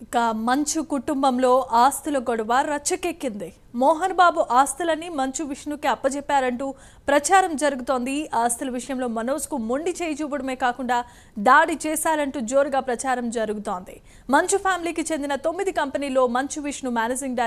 ఇక మంచు కుటుంబంలో ఆస్తుల గొడవ రచ్చకెక్కింది. మోహన్ బాబు ఆస్తులని మంచు విష్ణుకి అప్పజెప్పారంటూ ప్రచారం జరుగుతోంది. ఆస్తుల విషయంలో మనోజ్కు మొండి చేయి చూపడమే కాకుండా దాడి చేశారంటూ జోరుగా ప్రచారం జరుగుతోంది. మంచు ఫ్యామిలీకి చెందిన 9 కంపెనీల్లో మంచు విష్ణు మేనేజింగ్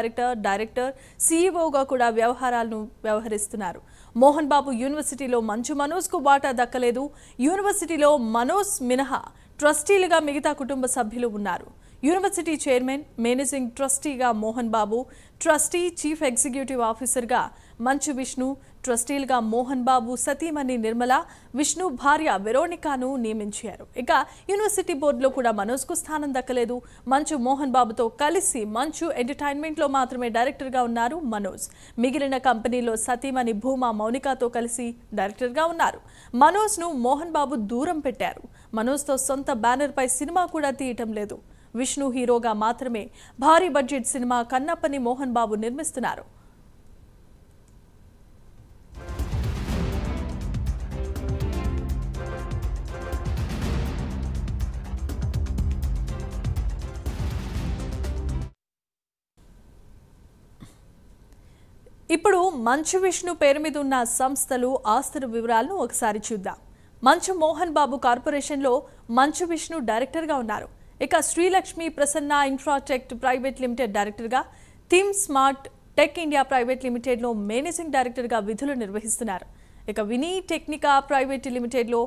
డైరెక్టర్, సీఈఓగా కూడా వ్యవహరిస్తున్నారు. మోహన్ బాబు యూనివర్సిటీలో మంచు మనోజ్కు వాటా దక్కలేదు. యూనివర్సిటీలో మనోజ్ మినహా ట్రస్టీలుగా మిగతా కుటుంబ సభ్యులు ఉన్నారు. University chairman, managing ట్రస్టీగా Mohan Babu, trustee, chief executive ఆఫీసర్గా మంచు విష్ణు, ట్రస్టీలుగా మోహన్ బాబు సతీమణి నిర్మల, విష్ణు భార్య వెరోనికాను నియమించారు. ఇక యూనివర్సిటీ బోర్డులో కూడా మనోజ్కు స్థానం దక్కలేదు. మంచు మోహన్ బాబుతో కలిసి మంచు ఎంటర్టైన్మెంట్లో మాత్రమే డైరెక్టర్గా ఉన్నారు మనోజ్. మిగిలిన కంపెనీలో సతీమణి భూమా మౌనికాతో కలిసి డైరెక్టర్గా ఉన్నారు. మనోజ్ను మోహన్ బాబు దూరం పెట్టారు. మనోజ్తో సొంత బ్యానర్పై సినిమా కూడా తీయటం లేదు. విష్ణు హీరోగా మాత్రమే భారీ బడ్జెట్ సినిమా కన్నప్పని మోహన్ బాబు నిర్మిస్తున్నారు. ఇప్పుడు మంచు విష్ణు పేరు మీద ఉన్న సంస్థలు, ఆస్తుల వివరాలను ఒకసారి చూద్దాం. మంచు మోహన్ బాబు కార్పొరేషన్లో మంచు విష్ణు డైరెక్టర్గా ఉన్నారు. ఇక శ్రీలక్ష్మి ప్రసన్న ఇన్ఫ్రాటెక్ ప్రైవేట్ లిమిటెడ్ డైరెక్టర్గా, theme smart tech India private లిమిటెడ్లో మేనేజింగ్ డైరెక్టర్గా విధులు నిర్వహిస్తున్నారు. ఇక వినీ టెక్నికా ప్రైవేట్ లిమిటెడ్లో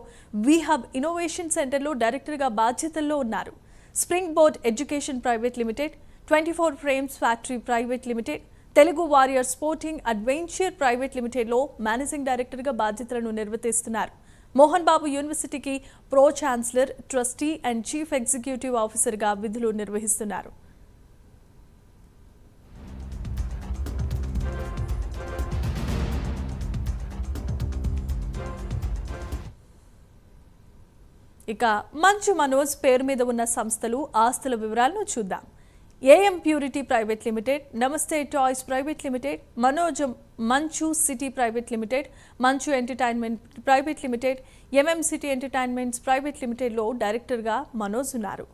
వీహబ్ ఇన్నోవేషన్ సెంటర్లో డైరెక్టర్గా బాధ్యతల్లో ఉన్నారు. Spring board education private limited, 24 frames factory private limited, Telugu warrior sporting adventure private లిమిటెడ్లో మేనేజింగ్ డైరెక్టర్గా బాధ్యతలను నిర్వర్తిస్తున్నారు. మోహన్ బాబు యూనివర్సిటీకి pro chancellor, trustee and chief executive ఆఫీసర్గా విధులు నిర్వహిస్తున్నారు. ఇక మంచు మనోజ్ పేరు మీద ఉన్న సంస్థలు, ఆస్తుల వివరాలను చూద్దాం. AM purity private limited, Namaste toys private limited, Manchu city private limited, Manchu entertainment private limited, MM city entertainments private లిమిటెడ్లో డైరెక్టర్గా మనోజ్ ఉన్నారు.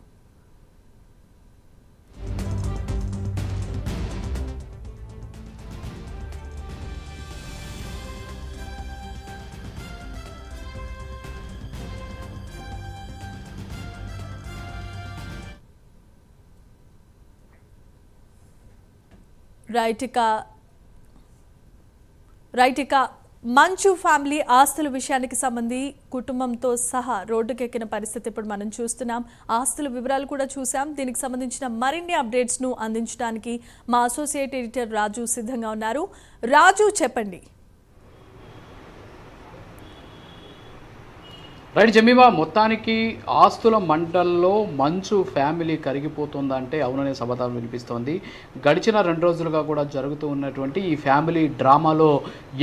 రైట్ ఇక మంచు ఫ్యామిలీ ఆస్తుల విషయానికి సంబంధించి కుటుంబంతో సహా రోడ్డుకెక్కిన పరిస్థితి ఇప్పుడు మనం చూస్తున్నాం. ఆస్తుల వివరాలు కూడా చూసాం. దీనికి సంబంధించిన మరిన్ని అప్డేట్స్ను అందించడానికి మా అసోసియేట్ ఎడిటర్ రాజు సిద్ధంగా ఉన్నారు. రాజు, చెప్పండి. రైట్ జమీమా, మొత్తానికి ఆస్తుల మంటల్లో మంచు ఫ్యామిలీ కరిగిపోతుందంటే అవుననే సమాధానం వినిపిస్తోంది. గడిచిన 2 రోజులుగా కూడా జరుగుతూ ఉన్నటువంటి ఈ ఫ్యామిలీ డ్రామాలో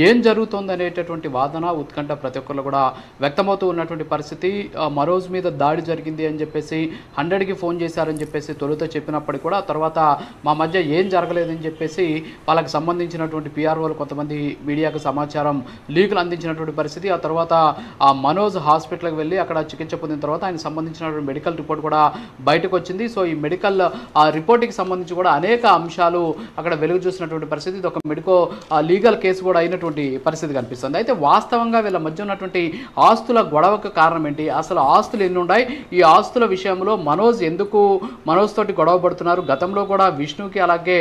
ఏం జరుగుతుందనేటటువంటి వాదన, ఉత్కంఠ ప్రతి ఒక్కరు కూడా వ్యక్తమవుతూ ఉన్నటువంటి పరిస్థితి. మనోజ్ మీద దాడి జరిగింది అని చెప్పేసి 100కి ఫోన్ చేశారని చెప్పేసి తొలుత చెప్పినప్పటికీ కూడా తర్వాత మా మధ్య ఏం జరగలేదని చెప్పేసి వాళ్ళకి సంబంధించినటువంటి పిఆర్ఓలు కొంతమంది మీడియాకు సమాచారం లీకులు అందించినటువంటి పరిస్థితి. ఆ తర్వాత ఆ మనోజ్ హాస్పిటల్ వెళ్ళి అక్కడ చికిత్స పొందిన తర్వాత ఆయన సంబంధించినటువంటి మెడికల్ రిపోర్ట్ కూడా బయటకు వచ్చింది. సో ఈ మెడికల్ రిపోర్ట్కి సంబంధించి కూడా అనేక అంశాలు అక్కడ వెలుగు చూసినటువంటి పరిస్థితి. ఇది ఒక లీగల్ కేసు కూడా అయినటువంటి పరిస్థితి కనిపిస్తుంది. అయితే వాస్తవంగా వీళ్ళ మధ్య ఉన్నటువంటి ఆస్తుల గొడవకు కారణం ఏంటి, అసలు ఆస్తులు ఎన్ని ఉన్నాయి, ఈ ఆస్తుల విషయంలో మనోజ్ తోటి గొడవ పడుతున్నారు. గతంలో కూడా విష్ణుకి అలాగే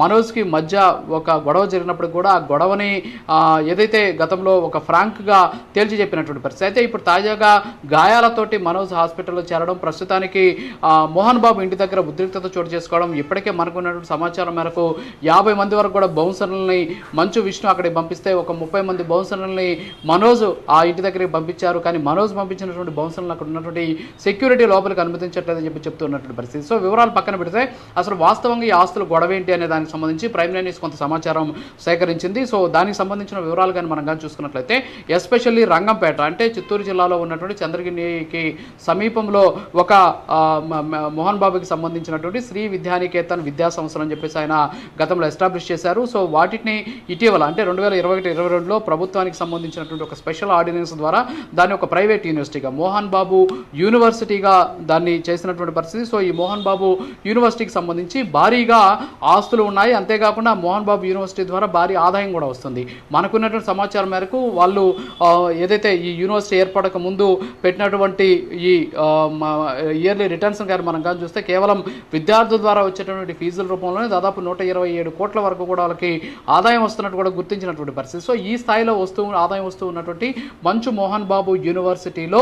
మనోజ్కి మధ్య ఒక గొడవ జరిగినప్పుడు కూడా ఆ గొడవని ఏదైతే గతంలో ఒక ఫ్రాంక్గా తేల్చి చెప్పినటువంటి పరిస్థితి. అయితే ఇప్పుడు తాజాగా గాయాలతోటి మనోజ్ హాస్పిటల్లో చేరడం, ప్రస్తుతానికి మోహన్ బాబు ఇంటి దగ్గర ఉద్రిక్తత చోటు చేసుకోవడం, ఇప్పటికే మనకున్నటువంటి సమాచారం మేరకు 50 మంది వరకు కూడా బౌన్సర్లని మంచు విష్ణు అక్కడికి పంపిస్తే ఒక 30 మంది బౌన్సర్లని మనోజ్ ఆ ఇంటి దగ్గరికి పంపించారు. కానీ మనోజ్ పంపించినటువంటి బౌన్సర్లను అక్కడ ఉన్నటువంటి సెక్యూరిటీ లోపలికి అనుమతించట్లేదని చెప్తున్నటువంటి పరిస్థితి. సో వివరాలు పక్కన పెడితే అసలు వాస్తవంగా ఈ ఆస్తులు గొడవ ఏంటి అనే దానికి సంబంధించి ప్రైమ్ లైన్ కొంత సమాచారం సేకరించింది. సో దానికి సంబంధించిన వివరాలు కానీ మనం కానీ చూసుకున్నట్లయితే ఎస్పెషల్లీ రంగంపేట అంటే చిత్తూరు జిల్లాలో ఉన్న ఉన్నటువంటి చంద్రగిరికి సమీపంలో ఒక మోహన్ బాబుకి సంబంధించినటువంటి శ్రీ విద్యానికేతన్ విద్యా సంస్థలు అని చెప్పేసి ఆయన గతంలో ఎస్టాబ్లిష్ చేశారు. సో వాటిని ఇటీవల అంటే 2021-22లో ప్రభుత్వానికి సంబంధించినటువంటి ఒక స్పెషల్ ఆర్డినెన్స్ ద్వారా దాన్ని ఒక ప్రైవేట్ యూనివర్సిటీగా మోహన్ బాబు యూనివర్సిటీగా దాన్ని చేసినటువంటి పరిస్థితి. సో ఈ మోహన్ బాబు యూనివర్సిటీకి సంబంధించి భారీగా ఆస్తులు ఉన్నాయి. అంతేకాకుండా మోహన్ బాబు యూనివర్సిటీ ద్వారా భారీ ఆదాయం కూడా వస్తుంది. మనకున్నటువంటి సమాచారం మేరకు వాళ్ళు ఏదైతే ఈ యూనివర్సిటీ ఏర్పడక ముందు పెట్టినటువంటి ఈ ఇయర్లీ రిటర్న్స్ కానీ మనం కానీ చూస్తే కేవలం విద్యార్థుల ద్వారా వచ్చేటటువంటి ఫీజుల రూపంలోనే దాదాపు 127 కోట్ల వరకు కూడా వాళ్ళకి ఆదాయం వస్తున్నట్టు కూడా గుర్తించినటువంటి పరిస్థితి. సో ఈ స్థాయిలో ఆదాయం వస్తూ ఉన్నటువంటి మంచు మోహన్ బాబు యూనివర్సిటీలో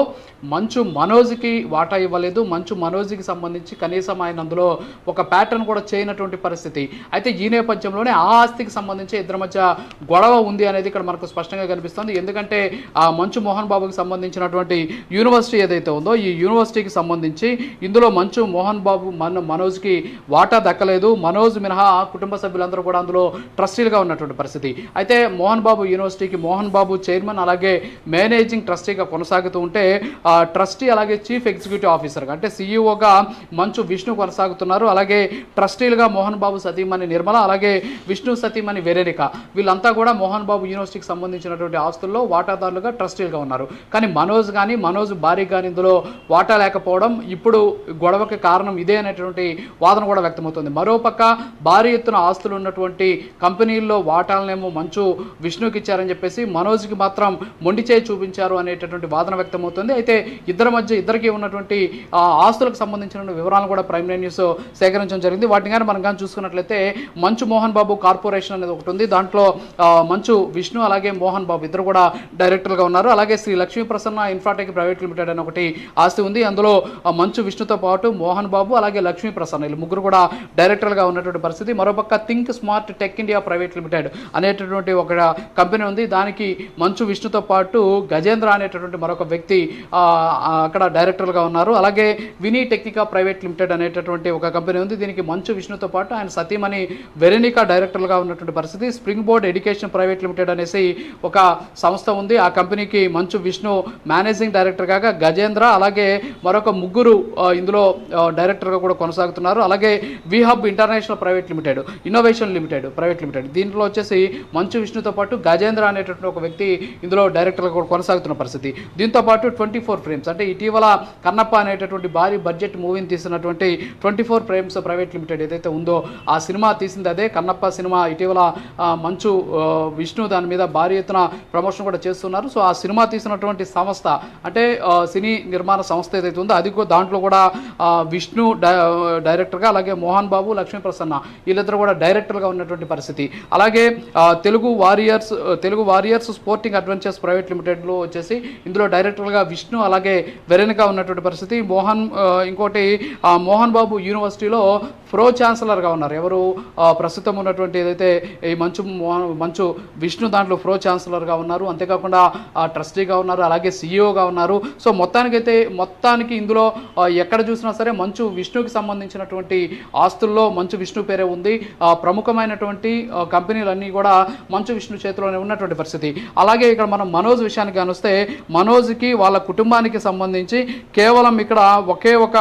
మంచు మనోజ్కి వాటా ఇవ్వలేదు. మంచు మనోజ్కి సంబంధించి కనీసం ఆయన అందులో ఒక ప్యాటర్న్ కూడా చేయనటువంటి పరిస్థితి. అయితే ఈ నేపథ్యంలోనే ఆ ఆస్తికి సంబంధించి ఇద్దరి మధ్య గొడవ ఉంది అనేది ఇక్కడ మనకు స్పష్టంగా కనిపిస్తుంది. ఎందుకంటే ఆ మంచు మోహన్ బాబుకి సంబంధించినటువంటి యూనివర్సిటీ ఏదైతే ఉందో ఈ యూనివర్సిటీకి సంబంధించి ఇందులో మంచు మోహన్ బాబు మనోజ్కి వాటా దక్కలేదు. మనోజ్ మినహా కుటుంబ సభ్యులందరూ కూడా అందులో ట్రస్టీలుగా ఉన్నటువంటి పరిస్థితి. అయితే మోహన్ బాబు యూనివర్సిటీకి మోహన్ బాబు చైర్మన్ అలాగే మేనేజింగ్ ట్రస్టీగా కొనసాగుతూ ఉంటే ట్రస్టీ అలాగే చీఫ్ ఎగ్జిక్యూటివ్ ఆఫీసర్గా అంటే సీఈఓగా మంచు విష్ణు కొనసాగుతున్నారు. అలాగే ట్రస్టీలుగా మోహన్ బాబు సతీమణి నిర్మల అలాగే విష్ణు సతీమణి వెరేనిక వీళ్ళంతా కూడా మోహన్ బాబు యూనివర్సిటీకి సంబంధించినటువంటి ఆస్తుల్లో వాటాదారులుగా ట్రస్టీలుగా ఉన్నారు. కానీ మనోజ్ భారీ కానీ ఇందులో వాటా లేకపోవడం ఇప్పుడు గొడవకి కారణం ఇదే అనేటువంటి వాదన కూడా వ్యక్తమవుతుంది. మరోపక్క భారీ ఎత్తున ఆస్తులు ఉన్నటువంటి కంపెనీల్లో వాటాలనేమో మంచు విష్ణుకి ఇచ్చారని చెప్పేసి మనోజ్కి మాత్రం మొండి చేయి చూపించారు అనేటటువంటి వాదన వ్యక్తమవుతుంది. అయితే ఇద్దరికి ఉన్నటువంటి ఆస్తులకు సంబంధించిన వివరాలను కూడా ప్రైమ్ నైన్ న్యూస్ సేకరించడం జరిగింది. వాటిని కానీ మనం కానీ చూసుకున్నట్లయితే మంచు మోహన్ బాబు కార్పొరేషన్ అనేది ఒకటి ఉంది. దాంట్లో మంచు విష్ణు అలాగే మోహన్ బాబు ఇద్దరు కూడా డైరెక్టర్గా ఉన్నారు. అలాగే శ్రీ లక్ష్మీ ప్రసన్న ఇన్ఫ్రాటెక్ ప్రైవేట్ లిమిటెడ్ అని ఒకటి ఆస్తి ఉంది. అందులో మంచు విష్ణుతో పాటు మోహన్ బాబు అలాగే లక్ష్మీ ప్రసన్న వీళ్ళు ముగ్గురు కూడా డైరెక్టర్గా ఉన్నటువంటి పరిస్థితి. మరోపక్క think smart tech India private limited అనేటటువంటి ఒక కంపెనీ ఉంది. దానికి మంచు విష్ణుతో పాటు గజేంద్ర అనేటటువంటి మరొక వ్యక్తి అక్కడ డైరెక్టర్గా ఉన్నారు. అలాగే వినీ టెక్నికా ప్రైవేట్ లిమిటెడ్ అనేటటువంటి ఒక కంపెనీ ఉంది. దీనికి మంచు విష్ణుతో పాటు ఆయన సతీమణి వెరెనికా డైరెక్టర్గా ఉన్నటువంటి పరిస్థితి. Spring board education private limited అనేసి ఒక సంస్థ ఉంది. ఆ కంపెనీకి మంచు విష్ణు మేనేజింగ్ డైరెక్టర్గా గజేంద్ర అలాగే మరొక ముగ్గురు ఇందులో డైరెక్టర్గా కూడా కొనసాగుతున్నారు. అలాగే WeHub international private limited innovation limited private limited దీంట్లో వచ్చేసి మంచు విష్ణుతో పాటు గజేంద్ర అనేటటువంటి ఒక వ్యక్తి ఇందులో డైరెక్టర్గా కూడా కొనసాగుతున్న పరిస్థితి. దీంతో పాటు 24 ఫ్రేమ్స్ అంటే ఇటీవల కన్నప్ప అనేటటువంటి భారీ బడ్జెట్ మూవీని తీసినటువంటి 24 ఫ్రేమ్స్ ప్రైవేట్ లిమిటెడ్ ఏదైతే ఉందో ఆ సినిమా తీసింది అదే కన్నప్ప సినిమా. ఇటీవల మంచు విష్ణు దాని మీద భారీ ఎత్తున ప్రమోషన్ కూడా చేస్తున్నారు. సో ఆ సినిమా తీసినటువంటి సంస్థ అంటే సినీ నిర్మాణ సంస్థ ఏదైతే ఉందో అది దాంట్లో కూడా విష్ణు డైరెక్టర్గా అలాగే మోహన్ బాబు లక్ష్మీ ప్రసన్న వీళ్ళిద్దరు కూడా డైరెక్టర్గా ఉన్నటువంటి పరిస్థితి. అలాగే Telugu warriors sporting adventures private లిమిటెడ్లో వచ్చేసి ఇందులో డైరెక్టర్గా విష్ణు అలాగే వెరెనికా ఉన్నటువంటి పరిస్థితి. ఇంకోటి మోహన్ బాబు యూనివర్సిటీలో ప్రో ఛాన్సలర్గా ఉన్నారు. ఎవరు ప్రస్తుతం ఉన్నటువంటి ఏదైతే ఈ మంచు విష్ణు దాంట్లో ప్రో ఛాన్సలర్గా ఉన్నారు. అంతేకాకుండా ట్రస్టీగా ఉన్నారు అలాగే సీఈఓగా ఉన్నారు. సో మొత్తానికి ఇందులో ఎక్కడ చూసినా సరే మంచు విష్ణుకి సంబంధించినటువంటి ఆస్తుల్లో మంచు విష్ణు పేరే ఉంది. ప్రముఖమైనటువంటి కంపెనీలన్నీ కూడా మంచు విష్ణు చేతిలోనే ఉన్నటువంటి పరిస్థితి. అలాగే ఇక్కడ మనం మనోజ్ విషయానికి కానిస్తే మనోజ్కి వాళ్ళ కుటుంబానికి సంబంధించి కేవలం ఇక్కడ ఒకే ఒక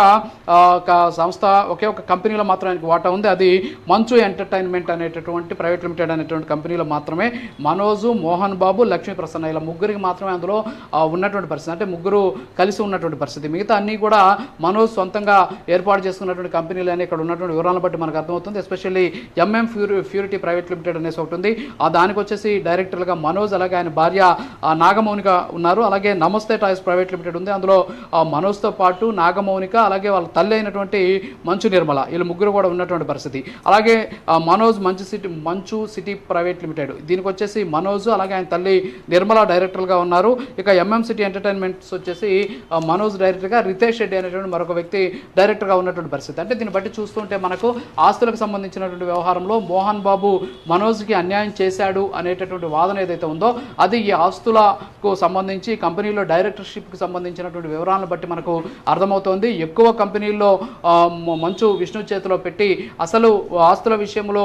సంస్థ ఒకే ఒక కంపెనీలో మాత్రం ఆయనకు వాటా ఉంది. అది మంచు ఎంటర్టైన్మెంట్ అనేటటువంటి ప్రైవేట్ లిమిటెడ్ అనేటువంటి కంపెనీలో మాత్రమే మనోజు మోహన్ బాబు లక్ష్మీ ప్రసన్న ఇలా ముగ్గురికి మాత్రమే అందులో ఉన్నటువంటి పరిస్థితి. అంటే ముగ్గురు కలిసి ఉన్నటువంటి పరిస్థితి. మిగతా అన్నీ కూడా మనోజ్ సొంతంగా ఏర్పాటు చేసుకున్నటువంటి కంపెనీలు అని ఇక్కడ ఉన్నటువంటి వివరాలను బట్టి మనకు అర్థమవుతుంది. Especially MM purity private limited అనేసి ఒకటి ఉంది. దానికి వచ్చేసి డైరెక్టర్గా మనోజ్ అలాగే ఆయన భార్య నాగమౌనిక ఉన్నారు. అలాగే నమస్తే టాయ్స్ ప్రైవేట్ లిమిటెడ్ ఉంది. అందులో మనోజ్తో పాటు నాగమౌనిక అలాగే వాళ్ళ తల్లి అయినటువంటి మంచు నిర్మల వీళ్ళు ముగ్గురు కూడా ఉన్నటువంటి పరిస్థితి. అలాగే మంచు సిటీ ప్రైవేట్ లిమిటెడ్ దీనికి వచ్చేసి మనోజ్ అలాగే ఆయన తల్లి నిర్మల డైరెక్టర్గా ఉన్నారు. ఇక ఎంఎం సిటీ ఎంటర్టైన్మెంట్స్ వచ్చేసి మనోజ్ డైరెక్టర్గా రితేష్ రెడ్డి అనేటువంటి మరొక వ్యక్తి డైరెక్టర్గా ఉన్నటువంటి పరిస్థితి. అంటే దీన్ని బట్టి చూస్తుంటే మనకు ఆస్తులకు సంబంధించినటువంటి వ్యవహారంలో మోహన్ బాబు మనోజ్కి అన్యాయం చేశాడు అనేటటువంటి వాదన ఏదైతే ఉందో అది ఈ ఆస్తులకు సంబంధించి కంపెనీలో డైరెక్టర్షిప్కి సంబంధించినటువంటి వివరాలను బట్టి మనకు అర్థమవుతోంది. ఎక్కువ కంపెనీల్లో మంచు విష్ణు చేతిలో పెట్టి అసలు ఆస్తుల విషయంలో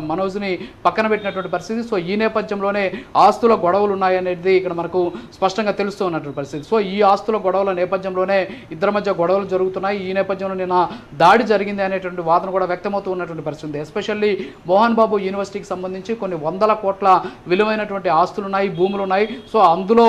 మనోజ్ని పక్కన పెట్టినటువంటి పరిస్థితి. సో ఈ నేపథ్యంలోనే ఆస్తుల గొడవలు ఉన్నాయనేది ఇక్కడ మనకు స్పష్టంగా తెలుస్తూ ఉన్నటువంటి పరిస్థితి. సో ఈ ఆస్తుల గొడవల నేపథ్యంలోనే ఇద్దరి మధ్య గొడవలు జరుగుతున్నాయి. ఈ నేపథ్యంలో నిన్న దాడి జరిగింది అనేటువంటి వాదన కూడా వ్యక్తమవుతూ ఉన్నటువంటి పరిస్థితి. ఎస్పెషల్లీ మోహన్ బాబు యూనివర్సిటీకి సంబంధించి కొన్ని వందల కోట్ల విలువైనటువంటి ఆస్తులు ఉన్నాయి, భూములు ఉన్నాయి. సో అందులో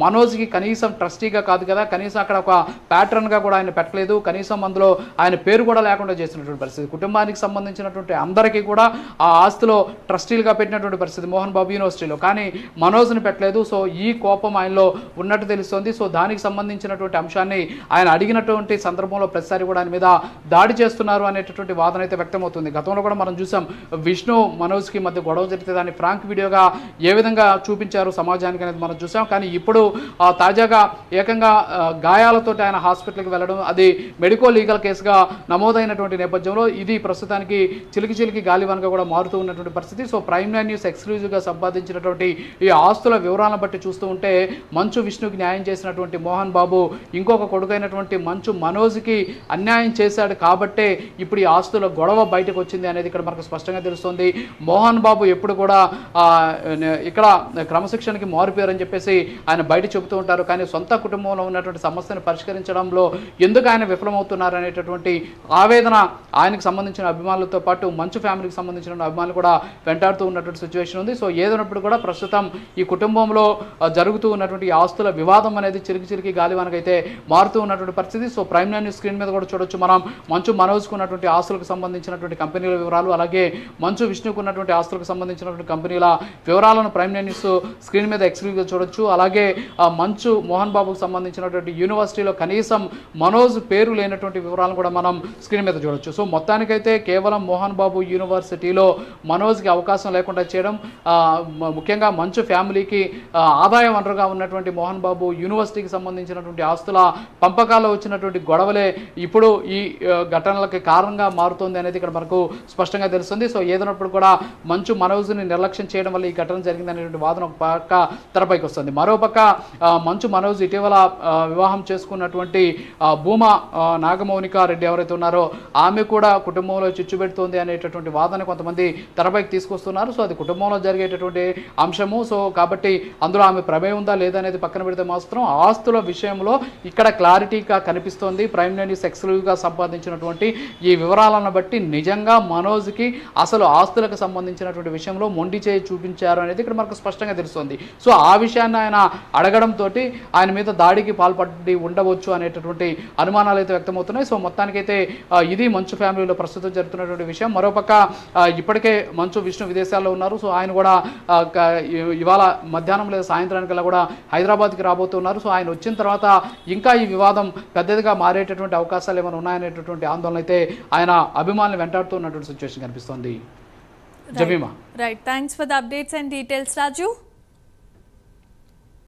మనోజ్కి కనీసం ట్రస్టీగా కాదు కదా, కనీసం అక్కడ ఒక ప్యాటర్న్గా కూడా ఆయన పెట్టలేదు, కనీసం అందులో ఆయన పేరు కూడా లేకుండా చేసినటువంటి పరిస్థితి. కుటుంబానికి సంబంధించినటువంటి అందరికీ కూడా ఆ ఆస్తిలో ట్రస్టీలుగా పెట్టినటువంటి పరిస్థితి మోహన్ బాబు యూనివర్సిటీలో, కానీ మనోజ్ని పెట్టలేదు. సో ఈ కోపం ఆయనలో ఉన్నట్టు తెలుస్తోంది. సో దానికి సంబంధించినటువంటి అంశాన్ని ఆయన అడిగినటువంటి సందర్భంలో ప్రతిసారి కూడా ఆయన మీద దాడి చేస్తున్నారు అనేటటువంటి వాదన అయితే వ్యక్తమవుతుంది. గతంలో కూడా మనం చూసాం విష్ణు మనోజ్కి మధ్య గొడవ జరిగితే దాన్ని ఫ్రాంక్ వీడియోగా ఏ విధంగా చూపించారు సమాజానికి అనేది మనం చూసాం. కానీ ఇప్పుడు తాజాగా ఏకంగా గాయాలతో ఆయన హాస్పిటల్కి వెళ్ళడం, అది మెడికో లీగల్ కేసుగా నమోదైనటువంటి నేపథ్యంలో ఇది ప్రస్తుతానికి చిలికి గాలివాన్గా కూడా మారుతూ ఉన్నటువంటి పరిస్థితి. సో ప్రైమ్ నైన్ న్యూస్ ఎక్స్క్లూజివ్గా సంపాదించినటువంటి ఈ ఆస్తుల వివరాలను బట్టి చూస్తూ ఉంటే మంచు విష్ణుకి న్యాయం చేసినటువంటి మోహన్ బాబు ఇంకొక కొడుకైనటువంటి మంచు మనోజ్కి అన్యాయం చేశాడు కాబట్టే ఇప్పుడు ఈ ఆస్తుల గొడవ బయటకు వచ్చింది అనేది ఇక్కడ మనకు స్పష్టంగా తెలుస్తుంది. మోహన్ బాబు ఎప్పుడు కూడా ఇక్కడ క్రమశిక్షణకి మారిపోయారని చెప్పేసి ఆయన బయట చెబుతూ ఉంటారు. కానీ సొంత కుటుంబంలో ఉన్నటువంటి సమస్యను పరిష్కరించడంలో ఎందుకు ఆయన విఫలమవుతున్నారు అనేటటువంటి ఆవేదన ఆయనకు సంబంధించిన అభిమానులతో పాటు మంచు ఫ్యామిలీకి సంబంధించిన అభిమానులు కూడా వెంటాడుతూ ఉన్నటువంటి సిచ్యువేషన్ ఉంది. సో ఏదైనప్పుడు కూడా ప్రస్తుతం ఈ కుటుంబంలో జరుగుతూ ఉన్నటువంటి ఆస్తుల వివాదం అనేది చిలికి గాలివానకైతే మారుతూ ఉన్నటువంటి పరిస్థితి. సో ప్రైమ్ నైన్ స్క్రీన్ మీద కూడా చూడొచ్చు మనం మంచు మనోజ్కు ఉన్నటువంటి ఆస్తులకు సంబంధించినటువంటి కంపెనీల వివరాలు, అలాగే మంచు విష్ణుకు ఉన్నటువంటి ఆస్తులకు సంబంధించినటువంటి కంపెనీల వివరాలను ప్రైమ్ నైన్ న్యూస్ స్క్రీన్ మీద ఎక్స్క్లూజివ్గా చూడొచ్చు. అలాగే మంచు మోహన్ బాబుకు సంబంధించినటువంటి యూనివర్సిటీలో కనీసం మనోజ్ పేరు లేనటువంటి వివరాలను కూడా మనం స్క్రీన్ మీద చూడొచ్చు. సో మొత్తానికైతే కేవలం మోహన్ బాబు యూనివర్సిటీలో మనోజ్కి అవకాశం లేకుండా చేయడం, ముఖ్యంగా మంచు ఫ్యామిలీకి ఆదాయ వనరుగా ఉన్నటువంటి మోహన్ బాబు యూనివర్సిటీకి సంబంధించినటువంటి ఆస్తుల పంపకాల్లో వచ్చినటువంటి గొడవలే ఇప్పుడు ఈ ఘటనలకి కారణంగా మారుతుంది అనేది ఇక్కడ మనకు స్పష్టంగా తెలుస్తుంది. సో ఏదైనప్పుడు కూడా మంచు మనోజ్ని నిర్లక్ష్యం చేయడం వల్ల ఈ ఘటన జరిగింది అనేటువంటి వాదన ఒక పక్క తెరపైకి వస్తుంది. మరోపక్క మంచు మనోజ్ ఇటీవల వివాహం చేసుకున్నటువంటి భూమా నాగమౌనిక రెడ్డి ఎవరైతే ఉన్నారో ఆమె కూడా కుటుంబంలో చిచ్చు పెడుతోంది అనేటటువంటి వాదన కొంతమంది తెరపైకి తీసుకొస్తున్నారు. సో అది కుటుంబంలో జరిగేటటువంటి అంశము. సో కాబట్టి అందులో ఆమె ప్రమేయం ఉందా లేదా అనేది పక్కన పెడితే మాత్రం ఆస్తుల విషయంలో ఇక్కడ క్లారిటీగా కనిపిస్తోంది. ప్రైమ్ నైన్ న్యూస్ ఎక్స్క్లూజివ్గా సంపాదించినటువంటి ఈ వివరాలను బట్టి నిజంగా మనోజ్కి అసలు ఆస్తులకు సంబంధించినటువంటి విషయంలో మొండి చేయి చూపించారు అనేది ఇక్కడ మనకు స్పష్టంగా తెలుస్తుంది. సో ఆ విషయాన్ని ఆయన అడగడంతో ఆయన మీద దాడికి పాల్పడి ఉండవచ్చు అనేటటువంటి అనుమానాలు అయితే వ్యక్తమవుతున్నాయి. సో మొత్తానికైతే ఇది మంచు ఫ్యామిలీలో ప్రస్తుతం జరుగుతున్నటువంటి విషయం. మరోపక్క ఇప్పటికే మంచు విష్ణు విదేశాల్లో ఉన్నారు. సో ఆయన కూడా ఇవాళ మధ్యాహ్నం లేదా సాయంత్రానికల్లా కూడా హైదరాబాద్కి రాబోతున్నారు. సో ఆయన వచ్చిన తర్వాత ఇంకా ఈ వివాదం పెద్దదిగా మారేటటువంటి అవకాశాలు ఏమైనా ఉన్నాయనేటటువంటి ఆందోళన అయితే ఆయన అభిమానులు వెంటాడుతూ ఉన్నటువంటి సిచ్యువేషన్ కనిపిస్తోంది. Jemimah, right, thanks for the updates and details Raju.